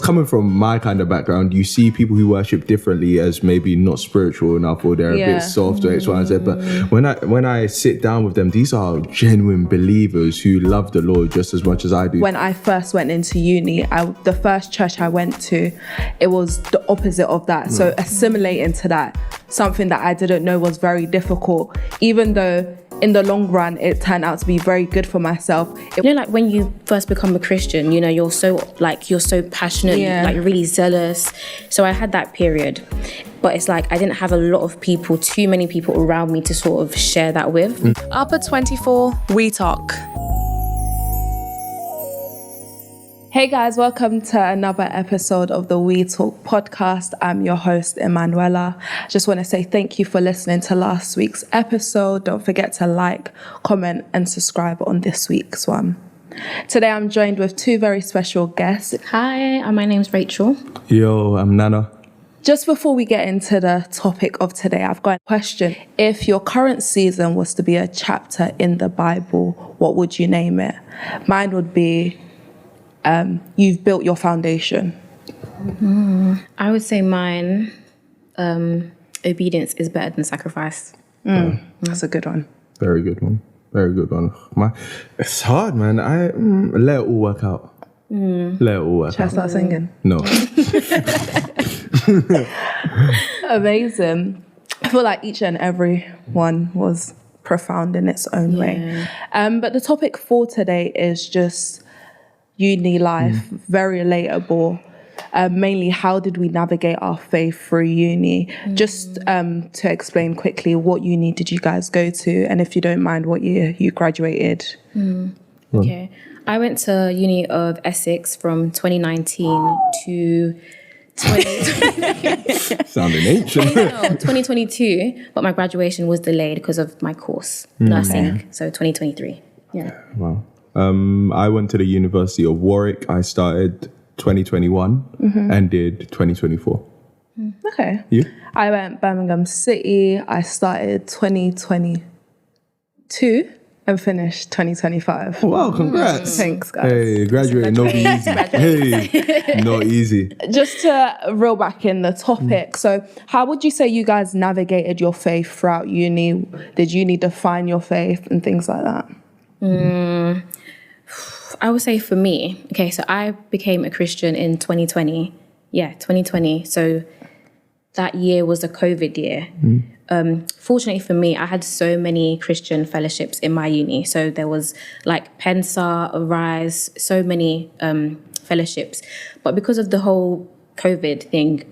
coming from my kind of background, you see people who worship differently as maybe not spiritual enough, or they're a bit soft or X, Y, and Z. But when I sit down with them, these are genuine believers who love the Lord just as much as I do. When I first went into uni, the first church I went to, it was the opposite of that. So assimilating to that, something that I didn't know was very difficult, even though in the long run, it turned out to be very good for myself. Like when you first become a Christian, you're so passionate, like really zealous. So I had that period, but it's like I didn't have a lot of people, too many people around me to sort of share that with. Up at 24, we talk. Hey guys, welcome to another episode of the We Talk podcast. I'm your host, Emanuela. Just want to say thank you for listening to last week's episode. Don't forget to like, comment, and subscribe on this week's one. Today I'm joined with two very special guests. Hi, my name's Rachel. Yo, I'm Nana. Just before we get into the topic of today, I've got a question. If your current season was to be a chapter in the Bible, what would you name it? Mine would be you've built your foundation. I would say mine, obedience is better than sacrifice. That's a good one. Very good one. Very good one. It's hard, man. Let it all work out. Let it all work Should I out. start singing? No. Amazing. I feel like each and every one was profound in its own way. But the topic for today is just uni life, very relatable. Mainly, how did we navigate our faith through uni? Just to explain quickly, what uni did you guys go to? And if you don't mind, what year you graduated? Okay. I went to Uni of Essex from 2019 to 2022, but my graduation was delayed because of my course, nursing, so 2023. Yeah. Wow. I went to the University of Warwick. I started 2021 and did 2024. Okay. You? I went Birmingham City. I started 2022 and finished 2025. Wow, congrats. Thanks, guys. Hey, graduating, not easy. Hey, not easy. Just to reel back in the topic, so how would you say you guys navigated your faith throughout uni? Did uni define your faith and things like that? I would say for me, so I became a Christian in 2020. Yeah, 2020. So that year was the COVID year. Fortunately for me, I had so many Christian fellowships in my uni. So there was like Pensa, Arise, so many fellowships. But because of the whole COVID thing,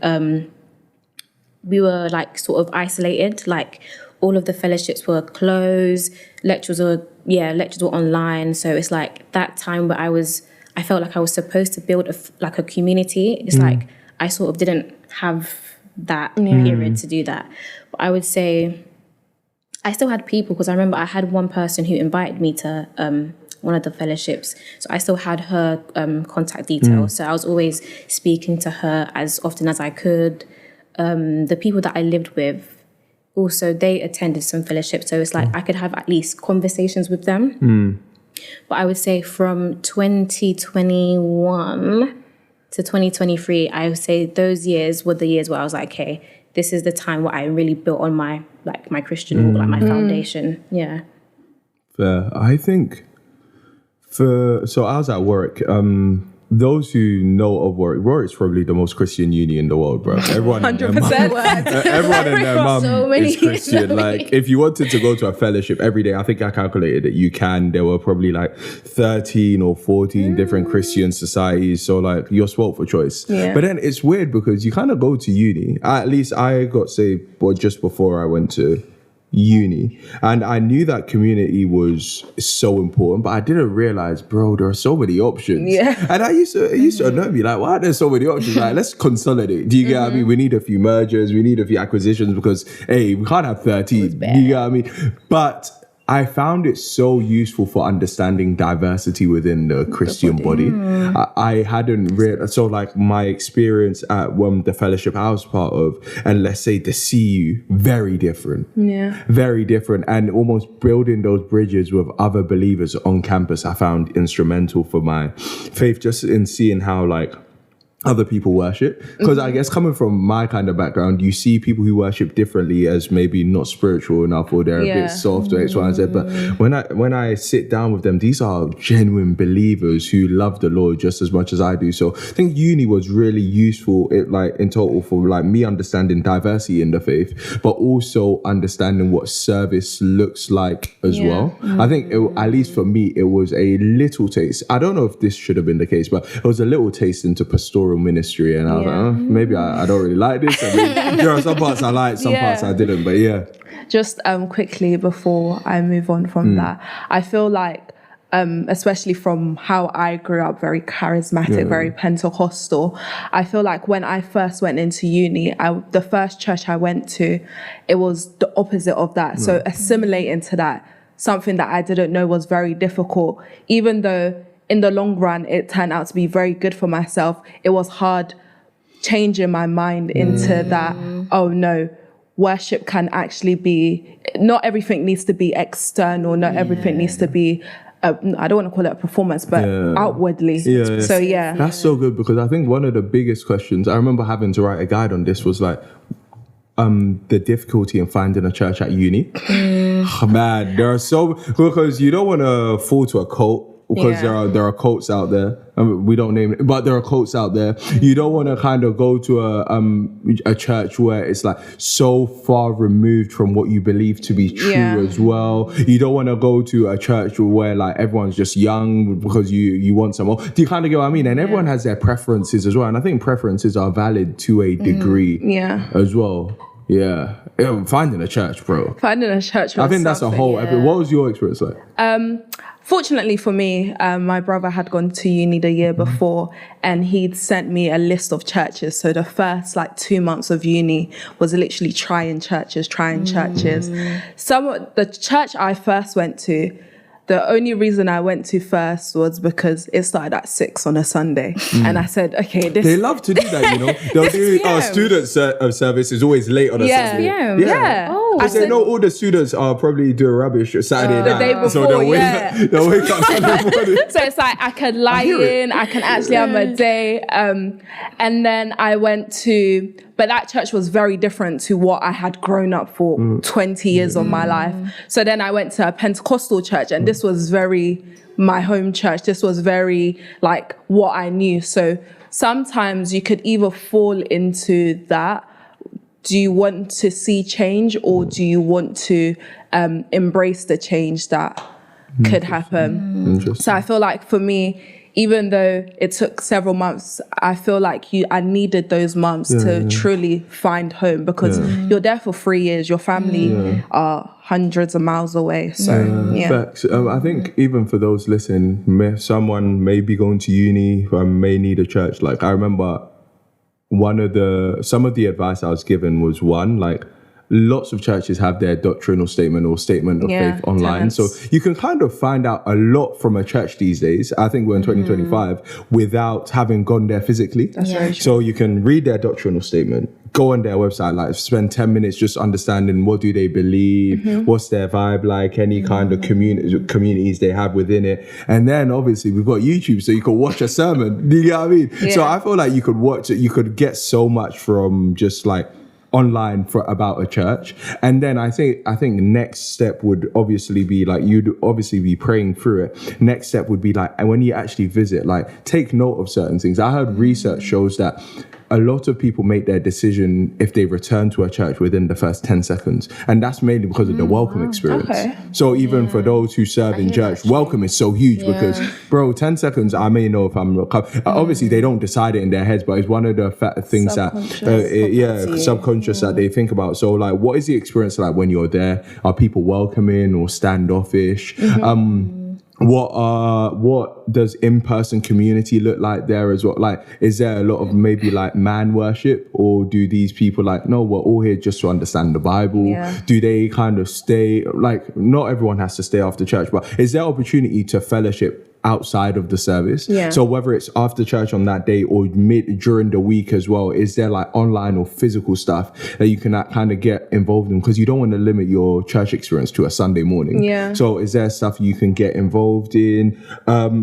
we were like sort of isolated. Like all of the fellowships were closed, lectures were online. So it's like that time where I felt like I was supposed to build a community. It's like I sort of didn't have that period to do that. But I would say I still had people, because I remember I had one person who invited me to one of the fellowships. So I still had her contact details. So I was always speaking to her as often as I could. The people that I lived with, also, they attended some fellowships, so it's like I could have at least conversations with them. But I would say from 2021 to 2023, I would say those years were the years where I was like, okay, this is the time where I really built on my Christian walk, my foundation. Yeah. Fair. I think so I was at Warwick. Those who know of Warwick's probably the most Christian uni in the world, bro. Everyone 100%. Everyone and their mum is Christian. So like, if you wanted to go to a fellowship every day, I think I calculated that you can. There were probably like 13 or 14 different Christian societies. So like, you're spoilt for choice. Yeah. But then it's weird because you kind of go to uni. At least I got saved just before I went to uni, and I knew that community was so important, but I didn't realize, bro, there are so many options. And it used to annoy me, like, why are there so many options? Like, let's consolidate. Do you get what I mean? We need a few mergers, we need a few acquisitions, because hey, we can't have 13. Do you get what I mean? But I found it so useful for understanding diversity within the Christian body. I hadn't read, so like my experience at the fellowship I was part of, and let's say the CU, very different. Yeah. Very different. And almost building those bridges with other believers on campus, I found instrumental for my faith, just in seeing how like other people worship, because I guess coming from my kind of background, you see people who worship differently as maybe not spiritual enough, or they're a bit soft, or X, Y, and Z. But when I sit down with them, these are genuine believers who love the Lord just as much as I do. So I think uni was really useful, in total, for like me understanding diversity in the faith, but also understanding what service looks like as well. I think at least for me, it was a little taste. I don't know if this should have been the case, but it was a little taste into pastoral ministry, and I was like, maybe I don't really like this. I mean, there are some parts I liked, some parts I didn't, but Just quickly before I move on from that, I feel like, especially from how I grew up, very charismatic, very Pentecostal, I feel like when I first went into uni, the first church I went to, it was the opposite of that. So assimilating to that, something that I didn't know, was very difficult. Even though in the long run, it turned out to be very good for myself, it was hard changing my mind into that, oh no, worship can actually be, not everything needs to be external, not everything needs to be, I don't want to call it a performance, but outwardly. So that's so good, because I think one of the biggest questions, I remember having to write a guide on this, was like, the difficulty in finding a church at uni. Man, there are because you don't want to fall to a cult, because there are cults out there. We don't name it, but there are cults out there. You don't want to kind of go to a church where it's like so far removed from what you believe to be true as well. You don't want to go to a church where like everyone's just young because you want some more. Do you kind of get what I mean? And everyone has their preferences as well. And I think preferences are valid to a degree as well. Yeah. Finding a church, bro. Finding a church was I think that's a whole... What was your experience like? Fortunately for me, my brother had gone to uni the year before, and he'd sent me a list of churches. So the first 2 months of uni was literally trying churches. The church I first went to, the only reason I went to first was because it started at 6 on a Sunday. And I said, okay, They love to do that, you know. They'll do student service is always late on a Sunday. Yeah. Because they know all the students are probably doing rubbish Saturday night. The day before, so they'll wake up Sunday morning. So it's like I can lie in, I can actually have a day. And then I went to... But that church was very different to what I had grown up for 20 years of my life. So then I went to a Pentecostal church, and this was very my home church. This was very what I knew. So sometimes you could either fall into that. Do you want to see change, or do you want to embrace the change that could happen? So I feel like for me, even though it took several months, I feel like I needed those months to truly find home, because you're there for 3 years. Your family are hundreds of miles away. So, Facts. I think even for those listening, someone may be going to uni, may need a church. Like, I remember some of the advice I was given was lots of churches have their doctrinal statement or statement of faith online. So you can kind of find out a lot from a church these days. I think we're in 2025 without having gone there physically. That's very true. So you can read their doctrinal statement, go on their website, spend 10 minutes just understanding what do they believe, what's their vibe like, any kind of communities they have within it. And then obviously we've got YouTube, so you can watch a sermon. Do you get what I mean? Yeah. So I feel like you could watch it, you could get so much from just online about a church. And then I think next step would obviously be you'd obviously be praying through it. Next step would be and when you actually visit, take note of certain things. I heard research shows that a lot of people make their decision if they return to a church within the first 10 seconds. And that's mainly because of the welcome experience. Okay. So even for those who serve in church, welcome is so huge because, bro, 10 seconds, I may know if I'm... Obviously, they don't decide it in their heads, but it's one of the things subconscious that they think about. So, what is the experience like when you're there? Are people welcoming or standoffish? What does in-person community look like there as well? Is there a lot of maybe man worship, or do these people no, we're all here just to understand the Bible? Yeah. Do they kind of stay, not everyone has to stay after church, but is there opportunity to fellowship outside of the service. Yeah. So whether it's after church on that day or during the week as well, is there like online or physical stuff that you can kind of get involved in? Because you don't want to limit your church experience to a Sunday morning. Yeah. So is there stuff you can get involved in?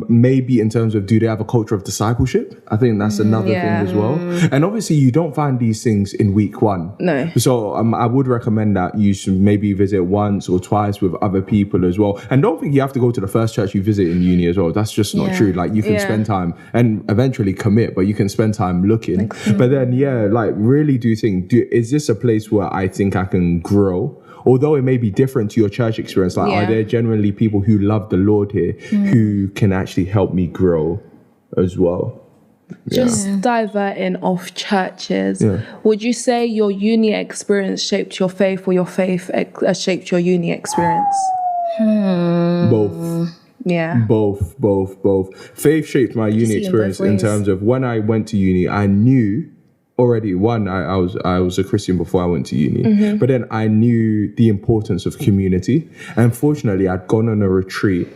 Maybe in terms of, do they have a culture of discipleship? I think that's another thing as well. And obviously you don't find these things in week one. No. So I would recommend that you should maybe visit once or twice with other people as well. And don't think you have to go to the first church you visit in uni as well. That's just not true. Like, you can spend time and eventually commit, but you can spend time looking. But then, like, really do think, is this a place where I think I can grow? Although it may be different to your church experience, like, are there generally people who love the Lord here who can actually help me grow as well? Just diverting off churches. Would you say your uni experience shaped your faith, or your faith shaped your uni experience? Both. Yeah. Both. Faith shaped my uni experience in terms of when I went to uni, I knew already, one, I was a Christian before I went to uni, but then I knew the importance of community. And fortunately, I'd gone on a retreat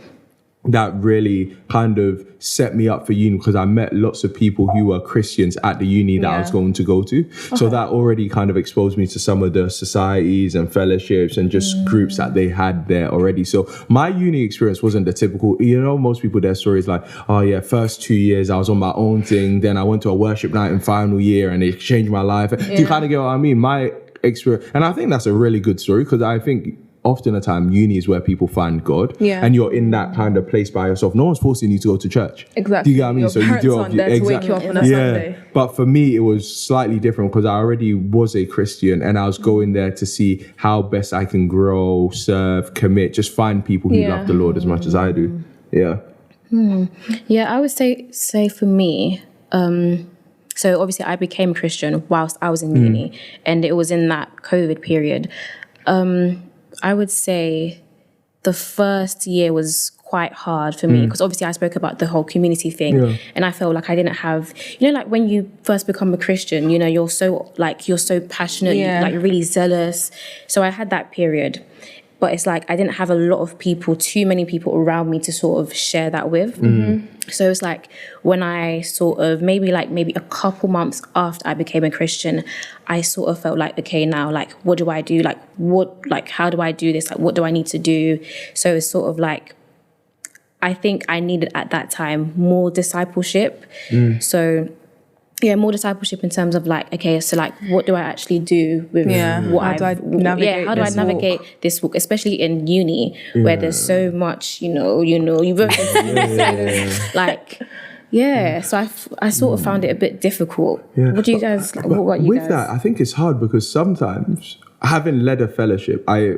that really kind of set me up for uni, because I met lots of people who were Christians at the uni that I was going to go to. So that already kind of exposed me to some of the societies and fellowships and just groups that they had there already. So my uni experience wasn't the typical, most people, their stories like, oh yeah, first 2 years I was on my own thing, then I went to a worship night in final year and it changed my life. Do you kind of get what I mean? My experience, and I think that's a really good story, because I think often the time uni is where people find God, and you're in that kind of place by yourself. No one's forcing you to go to church. Exactly. Do you get what I mean? Your So you parents do aren't there to wake you up on a Sunday. But for me, it was slightly different, because I already was a Christian and I was going there to see how best I can grow, serve, commit, just find people who love the Lord as much as I do. Yeah, I would say for me, so obviously I became Christian whilst I was in uni, and it was in that COVID period. I would say the first year was quite hard for me, because obviously I spoke about the whole community thing, and I felt like I didn't have, like when you first become a Christian, you're so passionate, like you're really zealous. So I had that period, but it's like I didn't have a lot of people, too many people around me to sort of share that with. So it's like when I sort of maybe a couple months after I became a Christian, I sort of felt like, okay, now like what do I do? How do I do this? Like, what do I need to do? So it's sort of like, I think I needed at that time more discipleship. So more discipleship in terms of like, okay, so like what do I actually do with what how do I navigate this walk, especially in uni where there's so much, you both like so I sort of found it a bit difficult. What do you guys what about you with guys? that, I think it's hard, because sometimes, having led a fellowship, I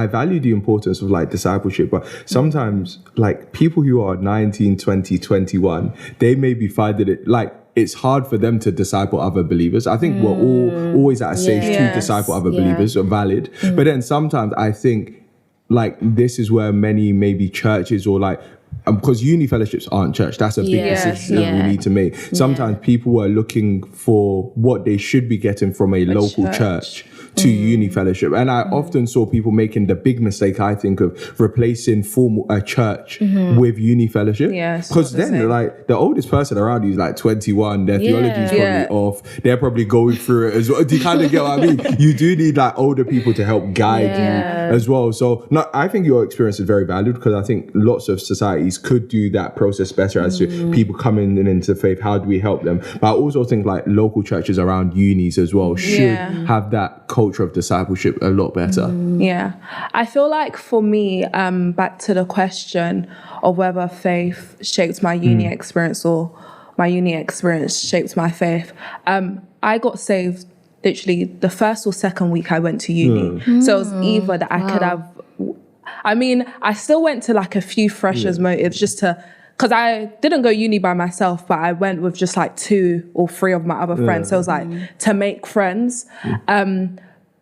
value the importance of like discipleship, but sometimes like people who are 19, 20, 21, they may be finding it like it's hard for them to disciple other believers. I think we're all always at a stage to disciple other believers, are valid. But then sometimes I think like this is where many maybe churches or like, because uni fellowships aren't church. That's a big decision that we need to make. Sometimes people are looking for what they should be getting from a local church to uni fellowship. And I often saw people making the big mistake, I think, of replacing a church with uni fellowship. Because then like the oldest person around you is like 21, their theology is probably off. They're probably going through it as well. Do you kind of get what I mean? You do need like older people to help guide you as well. So I think your experience is very valued, because I think lots of societies could do that process better as to people coming into faith. How do we help them? But I also think like local churches around unis as well should have that culture of discipleship a lot better. I feel like for me, back to the question of whether faith shaped my uni experience or my uni experience shaped my faith, I got saved literally the first or second week I went to uni. So it was either that I could have, I still went to like a few freshers motives just to, because I didn't go uni by myself, but I went with just like 2 or 3 of my other friends. So it was like to make friends.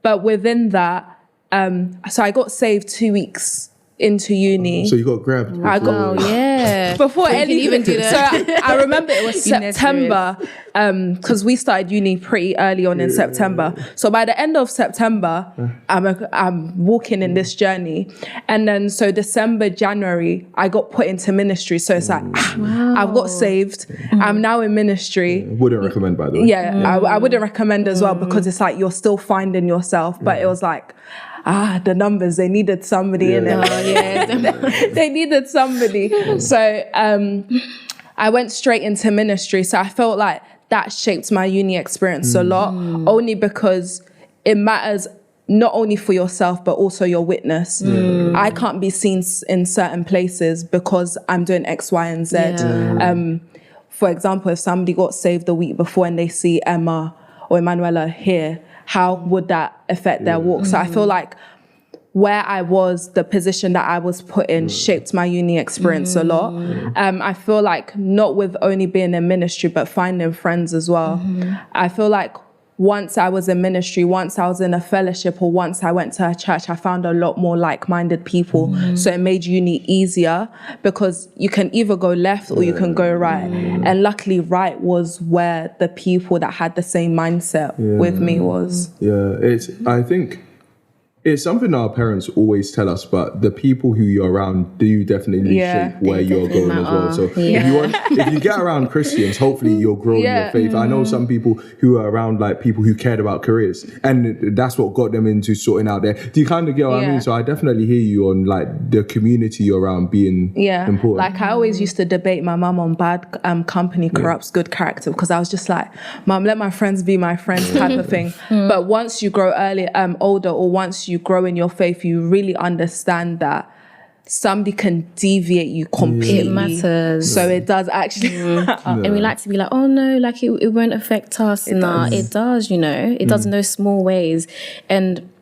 But within that, so I got saved 2 weeks into uni. So you got grabbed. I Oh before- yeah. Before You can anything, even do that. So I remember it was In their September, because we started uni pretty early on in September. So by the end of September, I'm walking in this journey, and then so December, January, I got put into ministry. So it's like I've got saved. I'm now in ministry. Wouldn't recommend, by the way. Yeah, I wouldn't recommend as well because it's like you're still finding yourself. But it was like, the numbers, they needed somebody in it. Oh yeah. They needed somebody. So I went straight into ministry. So I felt like that shaped my uni experience a lot, only because it matters not only for yourself, but also your witness. I can't be seen in certain places because I'm doing X, Y, and Z. Yeah. For example, if somebody got saved the week before and they see Emma or Emanuela here, how would that affect their walk? So I feel like where I was, the position that I was put in shaped my uni experience a lot. I feel like not with only being in ministry, but finding friends as well. I feel like once I was in ministry, once I was in a fellowship, or once I went to a church, I found a lot more like-minded people. So it made uni easier because you can either go left or you can go right. And luckily, right was where the people that had the same mindset with me was. Yeah, I think it's something our parents always tell us, but the people who you're around do definitely Yeah. shape where you're going as well. So if you get around Christians, hopefully you'll grow in your faith. I know some people who are around like people who cared about careers, and that's what got them into sorting out there. Do you kind of get what I mean? So I definitely hear you on like the community you're around being important. Like I always used to debate my mum on bad company corrupts good character, because I was just like, Mum, let my friends be my friends type of thing. But once you grow older, or once you grow in your faith, you really understand that somebody can deviate you completely. It matters. So it does actually matter. And we like to be like, oh no, like it won't affect us. Nah, it does, you know. It does in those small ways. And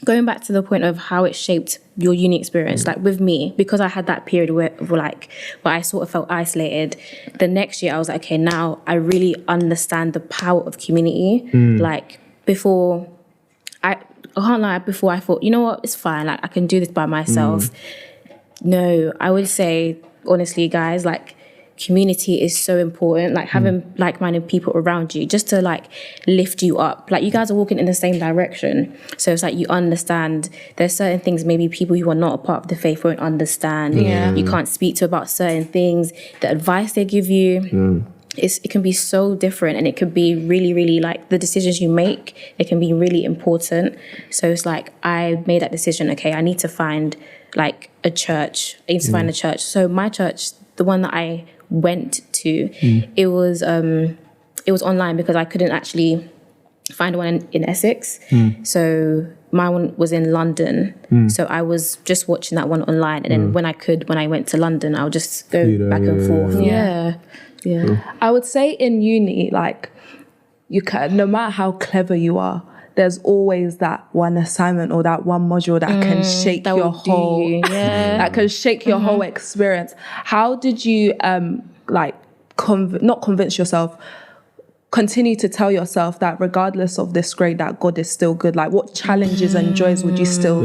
going back to the point of how it shaped your uni experience, like with me, because I had that period where I sort of felt isolated, the next year I was like, okay, now I really understand the power of community. Like before, I can't lie, before I thought, you know what, it's fine, like I can do this by myself. No, I would say, honestly, guys, like community is so important, like having like-minded people around you just to like lift you up. Like you guys are walking in the same direction. So it's like you understand there's certain things maybe people who are not a part of the faith won't understand. You can't speak to about certain things. The advice they give you, it can be so different, and it could be really, really like the decisions you make, it can be really important. So it's like I made that decision, okay, I need to find like a church. I need to find a church. So my church, the one that I went to, it was online because I couldn't actually find one in Essex. So my one was in London. So I was just watching that one online, and then when I went to London, I would just go back and forth. Yeah. I would say in uni, like you can, no matter how clever you are, there's always that one assignment or that one module that can shake that your will do whole you, yeah. that can shake your whole experience. How did you like not convince yourself, continue to tell yourself that regardless of this grade, that God is still good? Like what challenges and joys would you still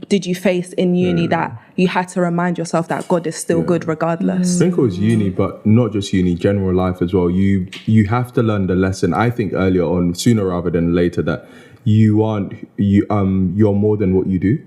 did you face in uni that you had to remind yourself that God is still good regardless? I think it was uni, but not just uni, general life as well. You have to learn the lesson, I think, earlier on, sooner rather than later, that you're more than what you do.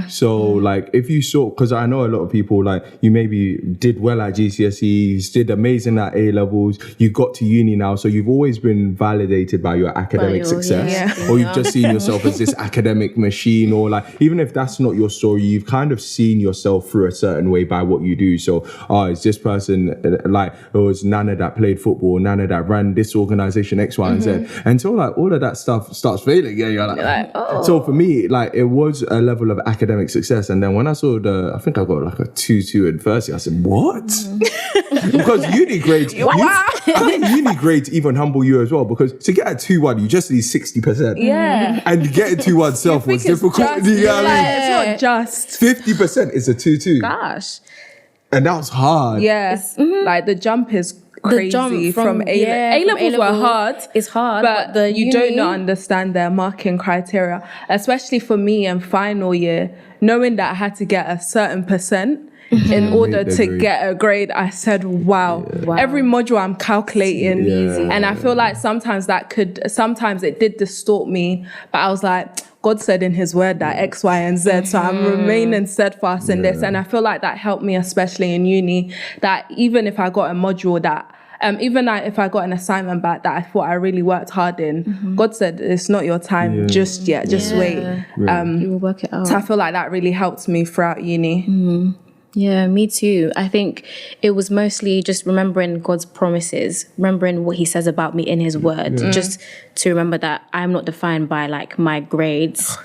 So like if you saw, because I know a lot of people, like you maybe did well at GCSEs, did amazing at A levels, you got to uni now, so you've always been validated by your academic success, or you've just seen yourself as this academic machine, or like even if that's not your story, you've kind of seen yourself through a certain way by what you do. So it's this person, like it was Nana that played football, Nana that ran this organization X, Y, and Z, and so like all of that stuff starts failing. You're like, So for me, like it was a level of academic success, and then when I saw I think I got like a 2-2 in first year, I said, what? Because uni grades, I think uni grades even humble you as well, because to get a 2-1, you just need 60%. And getting 2-1 self was difficult. You know what I mean? It's not just 50% is a 2-2. Gosh. And that was hard. like the jump is crazy jump from A from levels were A-level hard. It's hard, but the you uni, don't not understand their marking criteria, especially for me in final year, knowing that I had to get a certain percent in order Make the to grade. get a grade. I said, wow. Wow. Every module I'm calculating. Yeah. And I feel like sometimes it did distort me, but I was like, God said in his word that X, Y, and Z. So I'm remaining steadfast in this. And I feel like that helped me, especially in uni, that even if I got a module that if I got an assignment back that I thought I really worked hard in, God said, it's not your time just yet, just wait. You will work it out. So I feel like that really helped me throughout uni. Yeah, me too. I think it was mostly just remembering God's promises, remembering what he says about me in his word, just to remember that I'm not defined by like my grades,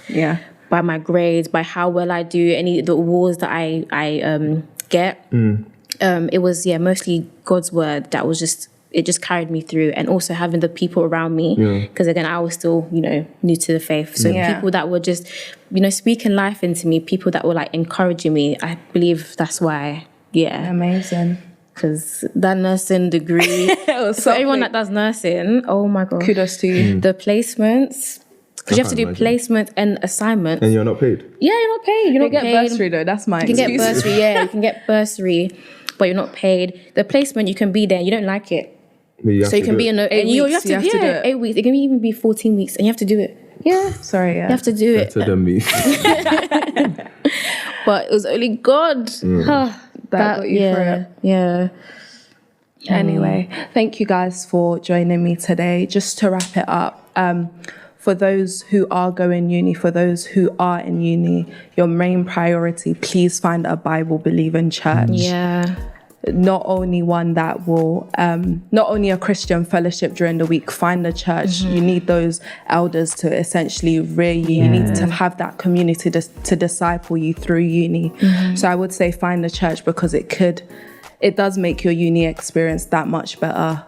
by my grades, by how well I do, the awards that I get. It was mostly God's word that was it just carried me through, and also having the people around me, because again I was still new to the faith, so people that were just speaking life into me, people that were like encouraging me. I believe that's why Amazing. because that nursing degree for everyone that does nursing, oh my god, Kudos to you. the placements, because you have to do can't imagine. placement and assignments. And you're not paid. You're not paid. You're You not get paid. bursary though, that's my You can get excuse. bursary, you can get bursary, but you're not paid. The placement, you can be there, you don't like it. But you have So you to can do be it. in a, 8 and you weeks, have to, you have to do it. 8 weeks. It can even be 14 weeks, and you have to do it. Yeah, Sorry, you have to do it. Better than me. But it was only God That got you through it. Yeah. Anyway, thank you guys for joining me today. Just to wrap it up, for those who are going uni, for those who are in uni, your main priority, please find a Bible-believing church. Yeah. Not only one that will, not only a Christian fellowship during the week, find a church. You need those elders to essentially rear you. You need to have that community to disciple you through uni. So I would say find a church, because it does make your uni experience that much better,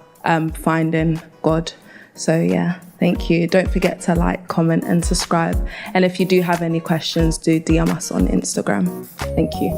finding God. So yeah, thank you. Don't forget to like, comment and subscribe. And if you do have any questions, do DM us on Instagram. Thank you.